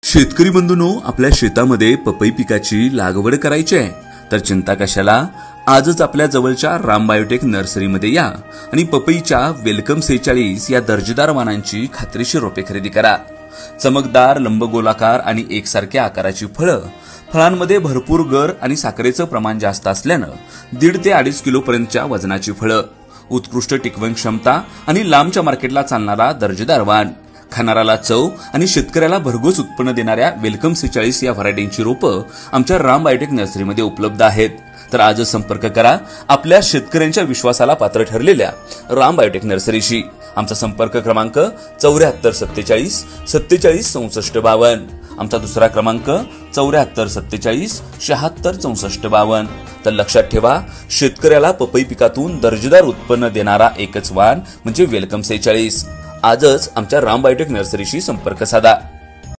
शेतकरी बंधूंनो, आपल्या शेतामध्ये पपई पिकाची लागवड करायची आहे तर चिंता कशाला। आजच आपल्या जवळच्या राम बायोटेक नर्सरीमध्ये या आणि पपईच्या वेलकम 46 या दर्जेदार वाणांची खात्रीशीर रोपे खरेदी करा। चमकदार, लंबगोलाकार आणि एकसारख्या आकाराची फळं, फळांमध्ये भरपूर गर आणि साखरेचं प्रमाण जास्त असल्यानं 1.5 ते 2.5 किलो पर्यंतच्या वजनाची फळं, उत्कृष्ट टिकवण क्षमता आणि लांबच्या मार्केटला चालणारा दर्जेदार वाण, खाणाऱ्याला चव आणि शेतकऱ्याला भरघोस उत्पन्न देणाऱ्या वेलकम 46 या व्हरायटींची रोपं आमच्या राम बायोटेक नर्सरीमध्ये उपलब्ध आहेत। तर आजच संपर्क करा आपल्या शेतकऱ्यांच्या विश्वासाला पात्र ठरलेल्या राम बायोटेक नर्सरीशी। आमचा संपर्क क्रमांक 7447 47 64 52, आमचा दुसरा क्रमांक 7447 76 64 52। तर लक्षात ठेवा, शेतकऱ्याला पपई पिकातून दर्जेदार उत्पन्न देणारा एकच वाण म्हणजे वेलकम 46। आजच आमच्या राम बायोटेक नर्सरीशी संपर्क साधा।